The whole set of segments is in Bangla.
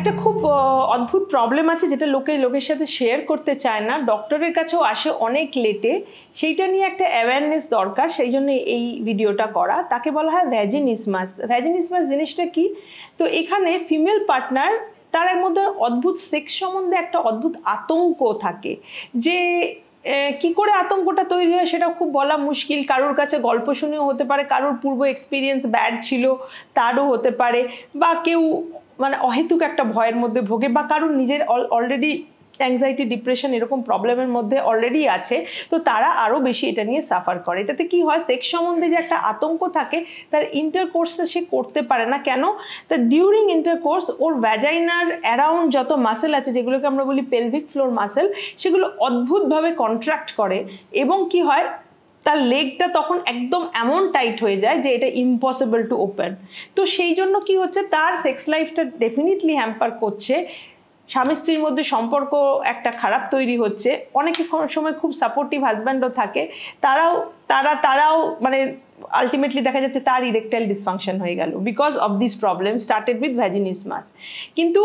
একটা খুব অদ্ভুত প্রবলেম আছে যেটা লোকের সাথে শেয়ার করতে চায় না, ডক্টরের কাছেও আসে অনেক লেটে, সেইটা নিয়ে একটা অ্যাওয়ারনেস দরকার, সেই জন্য এই ভিডিওটা করা। তাকে বলা হয় ভ্যাজিনিসমাস। ভ্যাজিনিসমাস জিনিসটা কি? তো এখানে ফিমেল পার্টনার, তার মধ্যে অদ্ভুত সেক্স সম্বন্ধে একটা অদ্ভুত আতঙ্ক থাকে, যে কি করে আতঙ্কটা তৈরি হয় সেটা খুব বলা মুশকিল। কারোর কাছে গল্প শুনেও হতে পারে, কারোর পূর্ব এক্সপিরিয়েন্স ব্যাড ছিল তারও হতে পারে, বা কেউ মানে অহেতুক একটা ভয়ের মধ্যে ভোগে, বা কারোর নিজের অলরেডি অ্যাংজাইটি ডিপ্রেশন এরকম প্রবলেমের মধ্যে অলরেডি আছে, তো তারা আরও বেশি এটা নিয়ে সাফার করে। এটাতে কি হয়, সেক্স সম্বন্ধে যে একটা আতঙ্ক থাকে, তার ইন্টারকোর্সে সে করতে পারে না। কেন? তা ডিউরিং ইন্টারকোর্স ওর ভ্যাজাইনার অ্যারাউন্ড যত মাসেল আছে, যেগুলোকে আমরা বলি পেলভিক ফ্লোর মাসেল, সেগুলো অদ্ভুতভাবে কন্ট্রাক্ট করে, এবং কি হয়, তার লেগটা তখন একদম এমন টাইট হয়ে যায় যে এটা ইম্পসিবল টু ওপেন। তো সেই জন্য কি হচ্ছে, তার সেক্স লাইফটা ডেফিনেটলি হ্যাম্পার করছে, স্বামী স্ত্রীর মধ্যে সম্পর্ক একটা খারাপ তৈরি হচ্ছে। অনেক সময় খুব সাপোর্টিভ হাজব্যান্ডও থাকে, তারাও মানে আলটিমেটলি দেখা যাচ্ছে তার ইরেকটাইল ডিসফাংশন হয়ে গেল because of this problem started with vaginismus. কিন্তু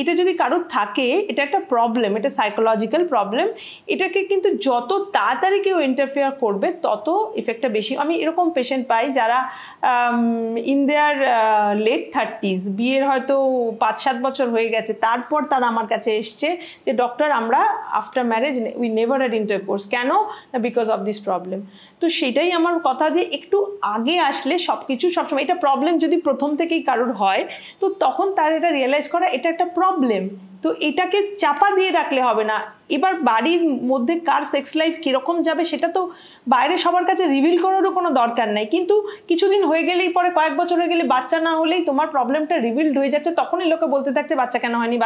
এটা যদি কারোর থাকে, এটা একটা প্রবলেম, এটা সাইকোলজিক্যাল প্রবলেম। এটাকে কিন্তু যত তাড়াতাড়ি কেউ ইন্টারফেয়ার করবে তত এফেক্টটা বেশি। আমি এরকম পেশেন্ট পাই যারা ইন দেয়ার লেট 30s, বিয়ের হয়তো 5-7 বছর হয়ে গেছে, তারপর তারা আমার কাছে এসছে যে ডক্টর আমরা after marriage we never had intercourse. কেন? Because of this problem. তো সেটাই আমার কথা, যে একটু আগে আসলে সবসময় এটা প্রবলেম যদি প্রথম থেকেই কারোর হয়, তো তখন তার এটা রিয়েলাইজ করা এটা একটা প্রবলেম, তো এটাকে চাপা দিয়ে রাখলে হবে না। এবার বাড়ির মধ্যে কার সেক্স লাইফ কীরকম যাবে সেটা তো বাইরে সবার কাছে রিভিল করারও কোনো দরকার নাই, কিন্তু কিছুদিন হয়ে গেলেই, পরে কয়েক বছর হয়ে গেলে বাচ্চা না হলেই তোমার প্রবলেমটা রিভিলড হয়ে যাচ্ছে, তখনই লোকে বলতে থাকছে বাচ্চা কেন হয়নি,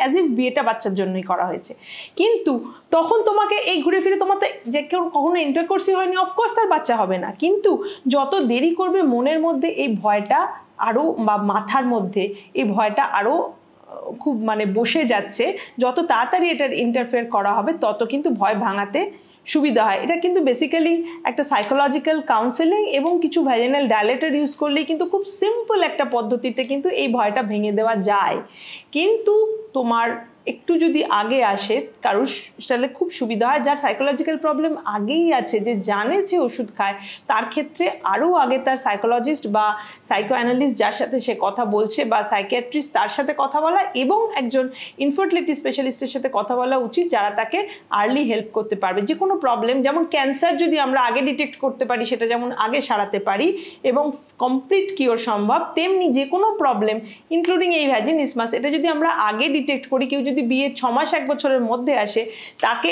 অ্যাজ ইফ বিয়েটা বাচ্চার জন্যই করা হয়েছে। কিন্তু তখন তোমাকে এই ঘুরে ফিরে তোমার তো যে কেউ কখনো ইন্টারকোর্সই হয়নি, অফকোর্স তার বাচ্চা হবে না। কিন্তু যত দেরি করবে মনের মধ্যে এই ভয়টা আরও, বা মাথার মধ্যে এই ভয়টা আরও খুব মানে বসে যাচ্ছে, যত তাড়াতাড়ি এটার ইন্টারফেয়ার করা হবে তত কিন্তু ভয় ভাঙাতে সুবিধা হয়। এটা কিন্তু বেসিক্যালি একটা সাইকোলজিক্যাল কাউন্সেলিং এবং কিছু ভ্যাজিনাল ডাইলেটর ইউজ করলেই কিন্তু খুব সিম্পল একটা পদ্ধতিতে কিন্তু এই ভয়টা ভেঙে দেওয়া যায়। কিন্তু তোমার একটু যদি আগে আসে কারোর, তাহলে খুব সুবিধা হয়। যার সাইকোলজিক্যাল প্রবলেম আগেই আছে, যে জানে যে ওষুধ খায়, তার ক্ষেত্রে আরও আগে তার সাইকোলজিস্ট বা সাইকো অ্যানালিস্ট যার সাথে সে কথা বলছে, বা সাইকিয়াট্রিস্ট তার সাথে কথা বলা, এবং একজন ইনফার্টিলিটি স্পেশালিস্টের সাথে কথা বলা উচিত, যারা তাকে আর্লি হেল্প করতে পারবে। যে কোনো প্রবলেম, যেমন ক্যান্সার যদি আমরা আগে ডিটেক্ট করতে পারি, সেটা যেমন আগে সারাতে পারি এবং কমপ্লিট কিওর সম্ভব, তেমনি যে কোনো প্রবলেম ইনক্লুডিং এই ভ্যাজিনিসমাস, এটা যদি আমরা আগে ডিটেক্ট করি, কেউ যদি বিয়ে 6 মাস 1 বছরের মধ্যে আসে, তাকে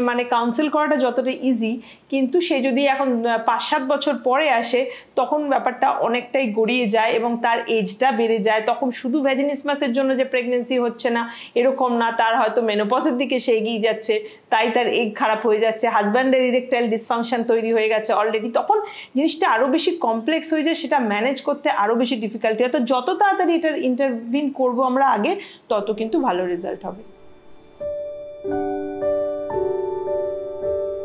মানে কাউন্সেল করাটা যতটা ইজি, কিন্তু সে যদি এখন 5-7 বছর পরে আসে, তখন ব্যাপারটা অনেকটাই গড়িয়ে যায় এবং তার এজটা বেড়ে যায়। তখন শুধু ভ্যাজিনিসমাসের জন্য যে প্রেগনেন্সি হচ্ছে না এরকম না, তার হয়তো মেনোপজের দিকে সে এগিয়ে যাচ্ছে, তাই তার এগ খারাপ হয়ে যাচ্ছে, হাজব্যান্ডের ইরেকটাইল ডিসফাংশন তৈরি হয়ে গেছে অলরেডি, তখন জিনিসটা আরও বেশি কমপ্লেক্স হয়ে যায়, সেটা ম্যানেজ করতে আরও বেশি ডিফিকাল্টি হয়। তো যত তাড়াতাড়ি এটার ইন্টারভিন করবো আমরা আগে, তত কিন্তু ভালো রেজাল্ট হবে।